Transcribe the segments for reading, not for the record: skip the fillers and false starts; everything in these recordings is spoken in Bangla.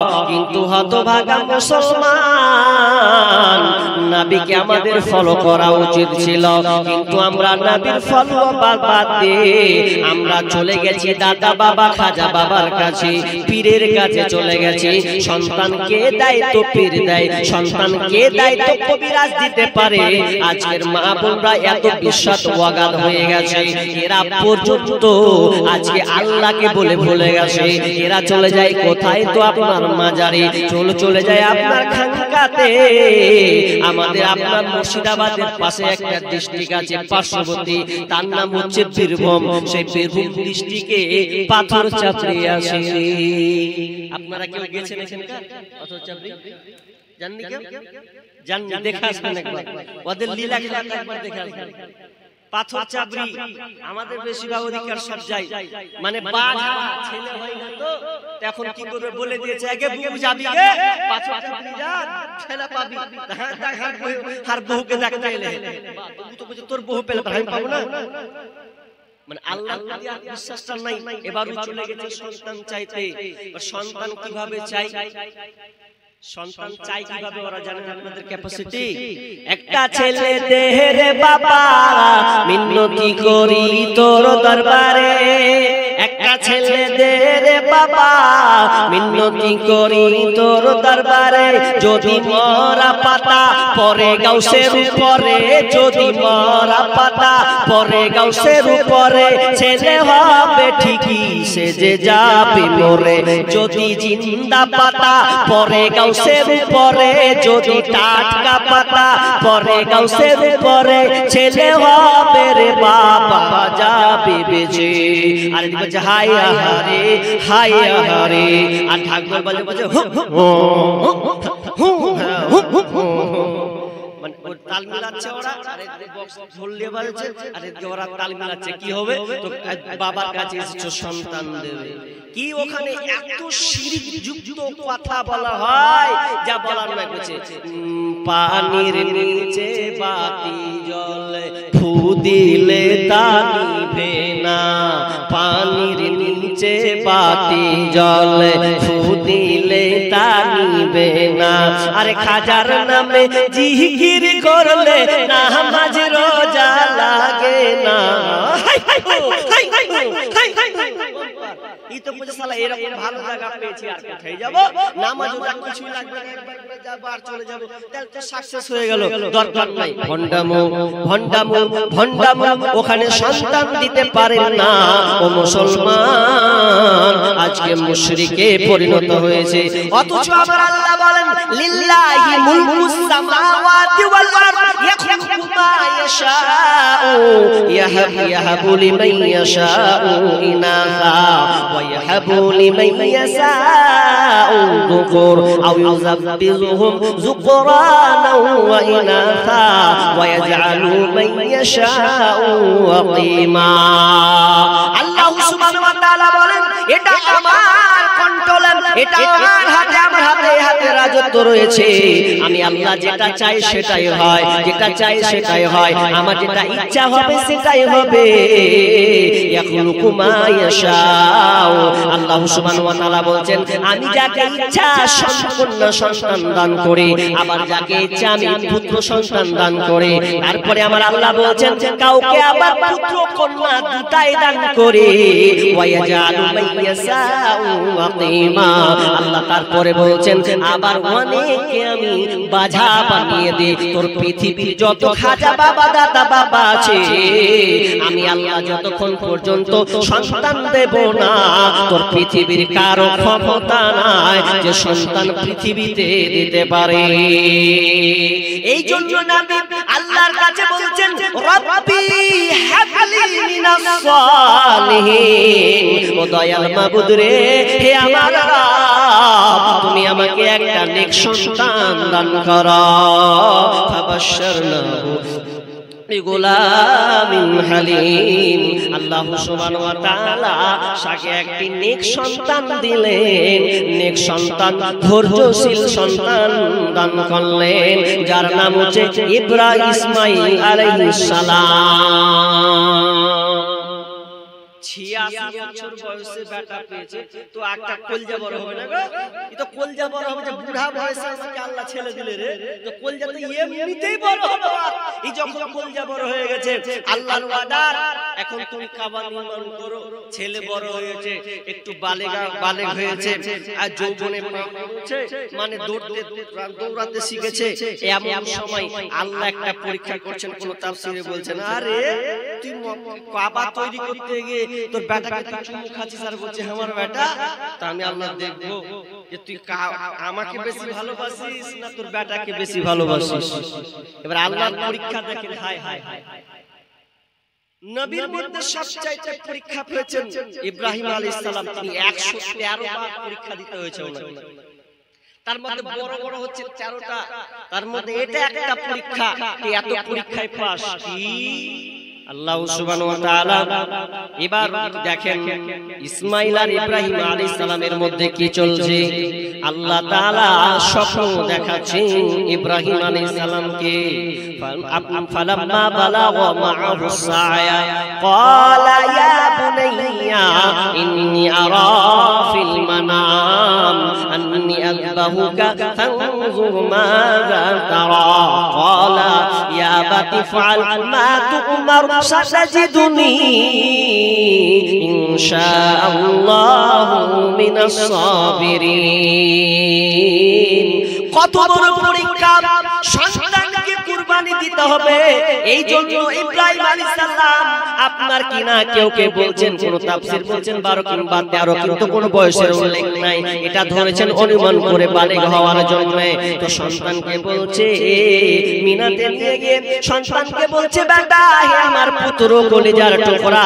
কিন্তু হতভাগা মুসলমান, নবীকে আমাদের ফলো করা উচিত ছিল, কিন্তু আমরা নবীর ফলো বাদ দিয়ে আমরা চলে গেছি দাদা বাবা খাজা বাবার কাছে, পীরের কাছে চলে গেছি। সন্তানকে দায়িত্ব পীর দেয়, সন্তানকে দায়িত্ব কবিরাজ দিতে পারে। আজকের মা বোনরা এত বিশ্বাস অগাধ হয়ে গেছে, এরা পর্যন্ত আজকে আল্লাহকে বলে ভুলে গেছে। এরা চলে যায় কোথায়? তো আপনার মাজারে, চলে যায় আপনার খানকাতে। আমাদের আপনার মুর্শিদাবাদের পাশে একটা ডিস্ট্রিক্ট আছে পার্শ্ববর্তী, তার নাম হচ্ছে বীরভূম। সেই বীরভূম ডিস্ট্রিক্টে পাথর চাপড়ি আছে। আপনারা কেউ গেছেন এখানকার পাথর চাপড়ি? জানেন কেউ? জানেন? দেখা আসবেন একবার, ওদের লীলা খেলা একবার দেখে আসবেন। পাথর চাপড়ি আমাদের বেশিরভাগ অধিকার সব যায়, মানে বাঘ ছেলে হয় না তো এখন কি করবে বলে দিয়েছে, আগে বুবু যাবি গে পাথর চাপড়ি যা ছেলে পাবি, আর বহুকে দেখতে এলে বাবু তো বলছে তোর বহু পেলে আমি পাবো না। মানে আল্লাহর প্রতি বিশ্বাসটা নাই। এবারও চলে গেছে সন্তান চাইতে। সন্তান কিভাবে চাই? সন্তান চাই কিভাবে ওরা জানেন? আপনাদের ক্যাপাসিটি, একটা ছেলে দেহের বাবা মিনতি করি তোর দরবারে, একটা ছেলে দেহের বাবা মিনতি করি তোর দরবারে, যদি মরা পাতা পরে গাউসের উপরে, যদি মরা পাতা পরে গাউসের উপরে, ছেলে হবে ঠিকই সেজে যাবে মরে, যদি জিন্দা পাতা পরে গাউসের উপরে, যদি টাটকা পাতা পরে গাউসের উপরে, ছেলে হবে রে বাবা যাবে বেঁচে। আর এদিকে বলছে হায় আহারে হায় আহারে, আর ঠাকুর বলে বলছে মানে তাল মিলাচ্ছে ওরা, আর এদিকে বক্স ঝুলিয়ে বাজছে, আর এদিকে ওরা তাল মিলাচ্ছে। কি হবে? তো বাবার কাছে এসেছো সন্তান দেবে। কি ওখানে এত শিরক যুক্ত কথা বলা হয় যা বলার নয়। বলছে পানির নিচে বাতি জ্বলে, ফু দিলে তা নিভে না, পানির নিচে বাতি জ্বলে, ফু দিলে তা নিভে না, আরে খাজার নামে জিকির করলে নামাজ রোজা লাগে না। এই তো বুঝে শালা এরকম ভালো জায়গা পেয়েছি, আর কোথায় যাব? নামাজ রোজা কিছু লাগবে না, একবার যাব আর চলে যাব, তাহলে তো সাকসেস হয়ে গেল। দরকার নাই ভন্ডামো ভন্ডামো ভন্ডামো, ওখানে সন্তান দিতে পারেন না। ও মুসলমান আজকে মুশরিকে পরিণত হয়েছে, অথচ আমার আল্লাহ বলেন লিল্লাহি মুলকুস সামাওয়াতি ওয়াল আরদ ইয়াখলুকু মা ইয়াশাউ ইয়াহাবু লিমান ইয়াশাউ ইনাসা ওয়া ইয়াহাবু লিমান ইয়াশাউ যুকুর আও ইউযাব্বিহুম যুকরানা ওয়া ইনাসা ওয়া ইয়াজআলু মান ইয়াশাউ ওয়াকিমা। আল্লাহ সুবহানাহু ওয়া তাআলা বলেন এটা আমার কন্ট্রোলে, এটা আমার হাতে, আমার হাতে হাতে রাজত্ব রয়েছে। আমি আল্লাহ যেটা চাই সেটাই হয়, যেটা চাই সেটাই হয়, আমার যেটা ইচ্ছা হবে সেটাই হবে। ইয়াখলুকু মা ইয়াশাউ, আল্লাহ সুবহানাহু ওয়া তাআলা বলেন আমি যাকে ইচ্ছা সম্পূর্ণ সন্তান দান করি, আবার যাকে ইচ্ছা আমি পুত্র সন্তান দান করি। তারপরে আমার আল্লাহ বলেন কাউকে আবার পুত্র কন্যা দুটাই দান করি। ওয়া ইয়াজআলু মান ইয়াশাউ ওয়াকিমা, আল্লাহ তারপরে বলেন আবার অনেককে আমি বাঝা বানিয়ে দিই। তোর পৃথিবীর যত খাজা বাবা দাদা বাবা আছে, আমি আল্লাহ যতক্ষণ পর্যন্ত সন্তান দেব না, তোর পৃথিবীর কারো ক্ষমতা নাই যে সন্তান পৃথিবীতে দিতে পারে। এই জন্য নবী আল্লাহর কাছে বলছেন রব্বি হাবলি মিনাস সালিহিন, ও দয়াল মাবুদ রে, হে আমার রব তুমি আমাকে একটা নেক সন্তান দান করো। ফাবাশশারনাহু বিগুলামিন হালিম, আল্লাহ সুবহানাহু ওয়া তাআলা তাকে একটি নেক সন্তান দিলেন, নেক সন্তান ধৈর্যশীল সন্তান দান করলেন, যার নাম হচ্ছে ইসমাঈল আলাইহিস সালাম। 86 বছর বয়সে বেটা পেয়েছে, তো একটা কলজা বড় হবে না গো? এই তো কলজা বড় হবে যে বুড়া বয়সে আমাকে আল্লাহ ছেলে দিলে রে, তো কলজা তো এমনিতেই বড় হবে। এই যখন কলজা বড় হয়ে গেছে আল্লাহর ওয়াদা, এখন তুমি কাবা নির্মাণ করো। ছেলে বড় হয়েছে, একটু বালেগ হয়েছে, আর যৌবনে মানে দৌড়াতে শিখেছে। এমন সময় আল্লাহ একটা পরীক্ষা করছেন। কোন তাফসীরে বলছেন, আরে তুই কাবা তৈরি করতে গিয়ে তোর বেটাকে তুই চুমু খাচ্ছিস আর বলছিস আমার বেটা। তা আমি আল্লাহ দেখবো যে তুই আমাকে বেশি ভালোবাসিস না তোর বেটাকে বেশি ভালোবাসিস। এবার আল্লাহর পরীক্ষা দেখেন। হায় হায় হায়, নবীর মধ্যে সবচাইতে পরীক্ষা পেয়েছেন ইব্রাহিম আলাইহিস সালাম। তিনি 113 বার পরীক্ষা দিতে হয়েছে ওনাকে। তার মধ্যে বড় বড় হচ্ছে 13টা, তার মধ্যে এটা একটা পরীক্ষা। এত পরীক্ষায় পাস কি আল্লাহ সুবহানাহু ওয়া তাআলা। এবার দেখেন ইসমাঈল আর ইব্রাহিম আলাইহিস সালামের মধ্যে কি চলছে। আল্লাহ তাআলা স্বপ্ন দেখাচ্ছেন ইব্রাহিম আলাইহিস সালামকে। ফালাম্মা বালাগা মাআহু সায়া ক্বালা ইয়া বুনাইয়া ইন্নী আরা ফিল মানাম আন্নী আযবাহুকা ফানজুর মাযা তারা ক্বালা ইয়া বাতি ফাআল মা তু'মার সাতাজিদুনি ইনশাআল্লাহু মিনাস সাবিরিন। কত বড় পরীক্ষা! সন্তানকে কুরবানি দিতে হবে। এই জন্য ইব্রাহিম আলাইহিস সালাম আপনার কিনা কেউ কে বলছেন, কোন তাফসীর বলছেন 12 কিংবা 13, কিন্তু কোন বয়সের উল্লেখ নাই। এটা ধরেছেন অনুমান করে বালেগ হওয়ার জন্য। তো সন্তানকে বলছে মিনাতে নিয়ে গিয়ে সন্তানকে বলছে, বেটা হে আমার পুত্র কলিজার টুকরা,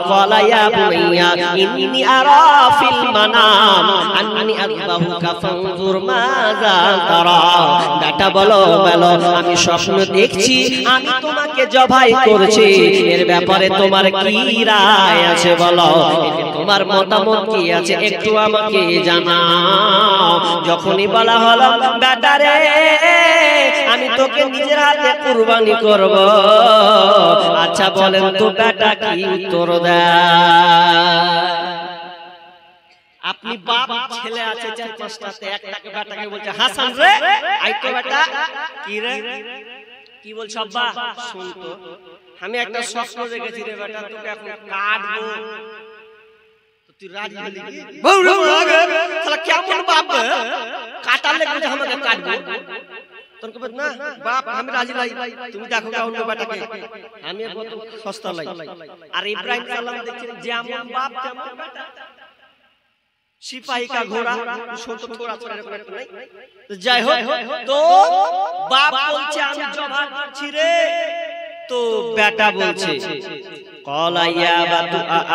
ক্বালা ইয়া বুনাইয়া ইন্নী আরা ফিল মানাম আন্নী আযবাহুকা ফানজুর মাযা তারা। বেটা বলো বলো, আমি স্বপ্ন দেখছি আমি তোমাকে জবাই করছি, এর ব্যাপারে তোমার কি রায় আছে বলো, তোমার মতামত কি আছে একটু আমাকে জানাও। যখনই বলা হলো বেটা রে আমি তোকে নিজের হাতে কুরবানি করব, আচ্ছা বলেন তো বেটা কি উত্তর দেয়? আপনি বাপ ছেলে আছে 4-5টাতে, একটাকে বেটাকে বলছে হাসান রে আই তো বেটা কি রে কি বলছ আব্বা? শুন তো, আমি একটা স্বপ্ন দেখেছি রে বেটা, তোকে এখন কাটবো। তো তুই রাজি হলি কি? বউরে আগে শালা কেমন বাপ কাটালে বলছে আমাকে কাটবো। তোকে বল না বাপ আমি রাজি নাই, তুমি দেখো অন্য বেটাকে, আমি কত সস্তা লাই। আর ইব্রাহিম সালাম দেখছেন যেমন বাপ তেমন বেটা। সিপাহী কা ঘোড়া ছোট থোড়া থোড়া এরকম নাই। তো যাই হোক, তো বাপ বলছে আমি জবাব করছি রে। তো বেটা বলছে ক্বালা ইয়া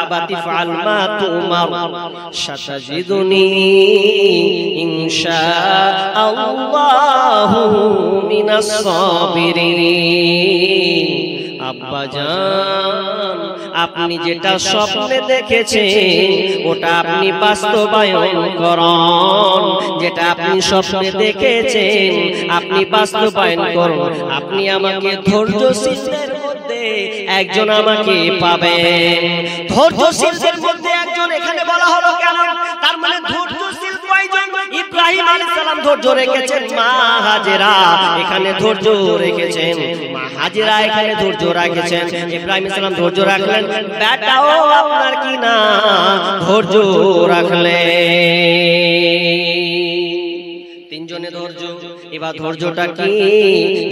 আবাতি ফাআল মা তু'মার সাতাজিদুনি ইনশাআল্লাহু মিনাস সাবিরিন। আব্বা জান আপনি যেটা স্বপ্নে দেখেছেন ওটা আপনি বাস্তবায়ন করুন। যেটা আপনি স্বপ্নে দেখেছেন আপনি বাস্তবায়ন করুন। আপনি আমাকে ধৈর্যশীলদের মধ্যে একজন আমাকে পাবেন। ধৈর্যশীলদের মধ্যে একজন এখানে বলা হলো কেন? তার মানে ধৈর্যশীল কয়জন? ইব্রাহিম আলাইহিস সালাম ধৈর্য রেখেছেন, মা হাজেরা এখানে ধৈর্য রেখেছেন, মা হাজেরা এখানে ধৈর্য রেখেছেন, ইব্রাহিম আলাইহিস সালাম ধৈর্য রাখলেন, বেটাও আপনার কি না ধৈর্য রাখলেন। তিনজনে ধৈর্য। এবার ধৈর্যটা কি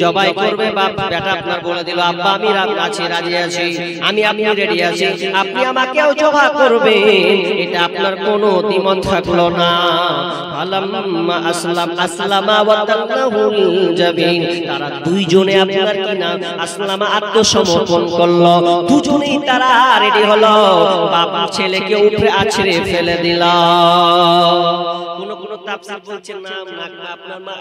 জবাই করবে বাপ বেটা আপনার বলে দিল আব্বা আমি রাজি আছি, আমি আপনি রেডি আছি, আপনি আমাকেও জবাই করবেন, এটা আপনার কোনো দ্বিমত থাকলো না। আলাম্মা আসলামা ওয়া তাল্লাহুল জাবিন। তারা দুইজনে আপনার কি না আসলামা আত্মসমর্পণ করলো। দুজনেই তারা রেডি হলো, বাপ ছেলেকে উপরে আছড়ে ফেলে দিল। কোন কোন তাফসীর বলছেন না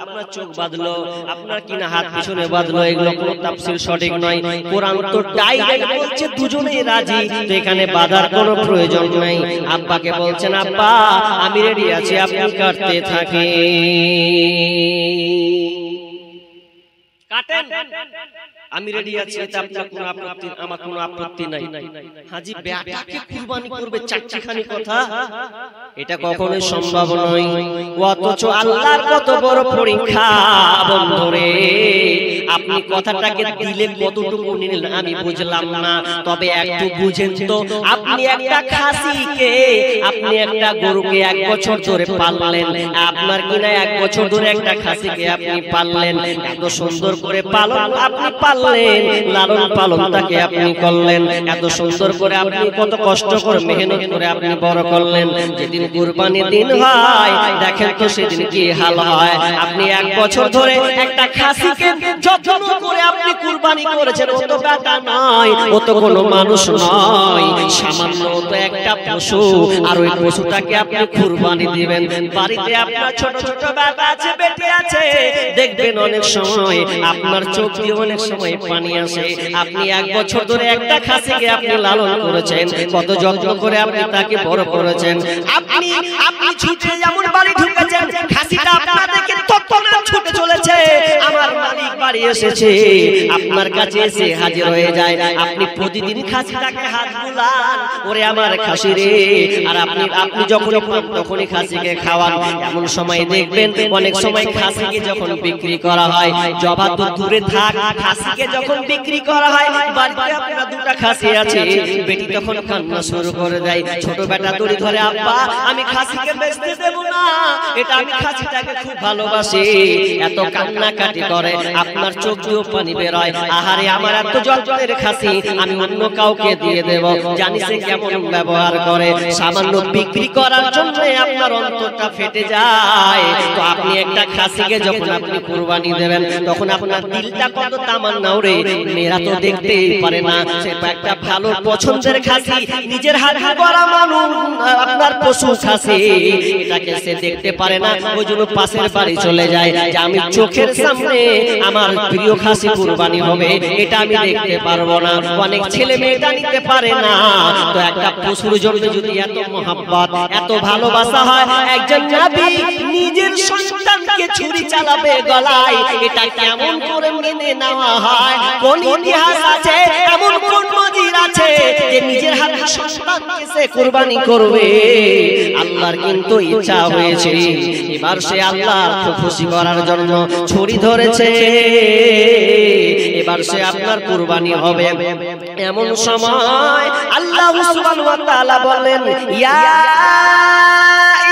আপনার চোখ বাঁধলো, আপনার কিনা হাত পিছনে বাঁধলো, এগুলো কোন তাফসীর সঠিক নয়। কোরআন তো ডাইরেক্ট বলছে দুজনেই রাজি, তো এখানে বাঁধার কোনো প্রয়োজন নাই। আব্বাকে বলছেন আব্বা আমি রেডি আছি, আপনি কাটতে থাকেন, কাটেন। আমি রেডি আছি, এতে আপনার কোনো আপত্তি, আমার কোনো আপত্তি নাই। হাজি বেটাকে কুরবানি করবে চারটিখানি কথা, এটা কখনোই সম্ভব নয়। অথচ আল্লাহর কত বড় পরীক্ষা বন্ধুরে, আপনি কথাটাকে দিলে কতটুকু নিলেন আমি বুঝলাম না, তবে একটু বুঝেন তো। আপনি একটা খাসিকে, আপনি একটা গরুকে 1 বছর ধরে পাললেন, আপনার কিনা 1 বছর ধরে একটা খাসিকে আপনি পাললেন, এত সুন্দর করে পালন আপনি পাললেন, লালন পালন তাকে আপনি করলেন, এত সুন্দর করে আপনি কত কষ্ট করে মেহনত করে আপনি বড় করলেন। যেদিন কুরবানির দিন হয় দেখেন তো সেদিন কি হাল হয়। আপনি 1 বছর ধরে একটা খাসিকে যত্ন করে আপনি কুরবানি করেছেন, ও তো বেটা নয়, ও তো কোনো মানুষ নয়, সামান্য তো একটা পশু। আর ওই পশুটাকে আপনি কুরবানি দিবেন। বাড়িতে আপনার ছোট ছোট বেটা আছে, বেটি আছে, দেখবেন অনেক সময় আপনার চোখ দিয়ে অনেক সময় পানি আসে। আপনি 1 বছর ধরে একটা খাসিকে আপনি লালন করেছেন, কত যত্ন করে আপনি তাকে বড় করেছেন। আপনি ছুটে যেমন বাড়ি ঢুকেছেন, খাসিটা আপনার দেখে তৎক্ষণাৎ ছুটে চলেছে, আমার মালিক বাড়ি এসেছে, আপনার কাছে এসে হাজির হয়ে যায়। আপনি প্রতিদিন খাসিটাকে হাত বুলান, ওরে আমার খাসি রে। আর আপনি যখনই পান তখনই খাসিকে খাওয়ান। এমন সময় দেখবেন অনেক সময় খাসিকে যখন বিক্রি করা হয়, জবা তো দূরে থাক, খাসিকে যখন বিক্রি করা হয়, বাড়িতে আপনার 2টা খাসি আছে, বেটি তখন কান্না শুরু করে দেয়। ছোট বেটা দড়ি ধরে, আব্বা আমি খাসিকে বেচতে দেব না, এটা আমি খাসিটাকে খুব ভালোবাসি, এত কান্নাকাটি করে, আপনার চোখ দিয়ে পানি বের হয়। আহারে আমার এত যত্নের খাসি, আমি অন্য কাউকে দিয়ে দেব, জানি সে কেমন ব্যবহার করে। সামান্য বিক্রি করার জন্য আপনার অন্তরটা ফেটে যায়। তো আপনি একটা খাসিকে যখন আপনি কুরবানি দেবেন, তখন আপনার দিলটা কত তামান্না ওরে, মেয়েরা তো দেখতেই পারে না, সে একটা ভালো পছন্দের খাসি, নিজের হাতে করা মানুষ আপনার পশু খাসি, এটাকে সে দেখতে পারে না। ওই জন্য পাশের বাড়ি চলে যায় যে আমি চোখের সামনে আমার প্রিয় খাসি কুরবানি হবে, এটা আমি দেখতে পারবো না। অনেক ছেলে মেয়ে এটা নিতে পারে না। তো একটা পশুর জন্য যদি এত মহব্বত, এত ভালোবাসা হয়, একজন নবী নিজের সন্তানকে ছুরি চালাবে গলায়, এটা কেমন করে মেনে নেওয়া হয়? কোন ইতিহাস আছে, এমন কোন নজির আছে যে নিজের হাতে সন্তানকে সে কুরবানি করবে? আল্লাহর কিন্তু ইচ্ছা হয়েছে, এবার সে আল্লাহকে খুশি করার জন্য ছুরি ধরেছে, এবার সে আপনার কুরবানি হবে। এমন সময় আল্লাহ সুবহানাহু ওয়া তাআলা বলেন, ইয়া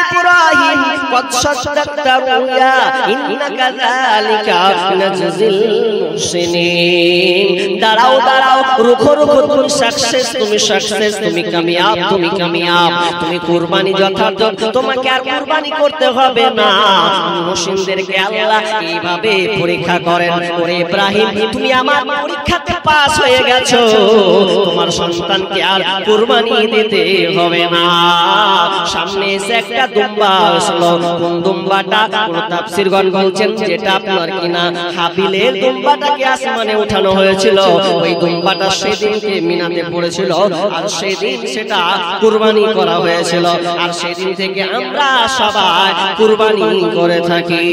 ইব্রাহিম কদ সাদাকতা রুয়া ইন্নাকা যালিকা নাজজিল মুহসিনিন। দাঁড়াও দাঁড়াও, রুখো রুখো, তুমি সাকসেস, তুমি সাকসেস, তুমি কামিয়াব, তুমি কামিয়াব, তুমি কুরবানি যথার্থ, তোমাকে আর কুরবানি করতে হবে না। মুহসিনদেরকে আল্লাহ এইভাবে পরীক্ষা করেন, ওরে ইব্রাহিম তুমি আমার পরীক্ষাতে পাস হয়ে গেছো, তোমার সন্তানকে আর কুরবানি দিতে হবে না। সামনে এসে একটা দুম্বা আসলো, কোন দুম্বাটা? কোন তাফসীরগণ বলছেন যেটা আপনার কিনা হাবিলের দুম্বাটাকে আসমানে উঠানো হয়েছিল, ওই দুম্বাটা সেদিনকে মিনাতে পড়েছিল, আর সেদিন সেটা কুরবানি করা হয়েছিল, আর সেদিন থেকে আমরা সবাই কুরবানি করে থাকি।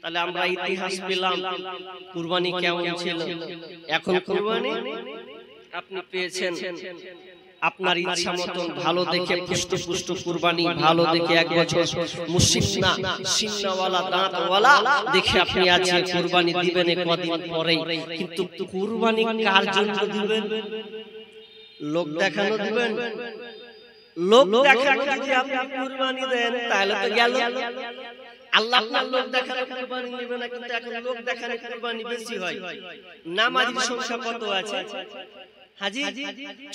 তাহলে আমরা ইতিহাস পেলাম কুরবানি কেমন ছিল। এখন কুরবানি আপনি পেয়েছেন আপনার ইচ্ছা মতন, ভালো দেখে পুষ্ট পুষ্ট কুরবানি, ভালো দেখে 1 বছর মুশিনা সিন্নাওয়ালা দাঁতওয়ালা দেখে আপনি আজকে কুরবানি দিবেন কদিন পরেই। কিন্তু কুরবানি কার জন্য দিবেন? লোক দেখানো দিবেন? লোক দেখানো যদি আপনি কুরবানি দেন তাহলে তো গেল। আল্লাহ আপনার লোক দেখানো কুরবানি নেবে না, কিন্তু এখন লোক দেখানো কুরবানি বেশি হয়। নামাজের সংখ্যা কত আছে? হাজি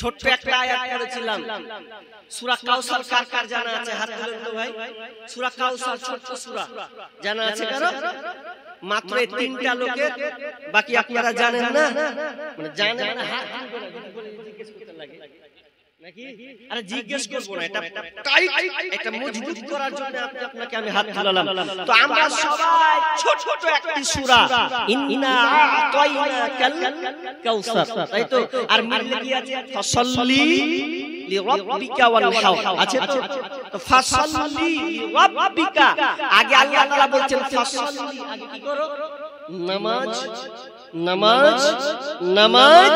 ছোট্ট একটা আয়াত পড়েছিলাম, সূরা কাউসার, কার কার জানা আছে? হাত তুলেন তো ভাই। সূরা কাউসার ছোট্ট সূরা, জানা আছে কারো? মাত্র 3টা লোকের, বাকি আপনারা জানেন না, মানে জানেন না, হাত জিজ্ঞেস করতে লাগে নাকি? আরে জিজ্ঞেস করব না, এটা টাইট, এটা মজবুত করার জন্য আপনাকে আমি হাত তুললাম। তো আমরা সবাই ছোট ছোট একটি সূরা, ইন্না আতাইনাকাল কাউসার, তাই তো? আর মিলে কি আছে? ফাসাল্লি লিরাব্বিকা ওয়ানহার আছে তো? তো ফাসাল্লি লিরাব্বিকা, আগে আল্লাহ তাআলা বলছেন ফাসাল্লি, আগে কি করো? নামাজ নামাজ নামাজ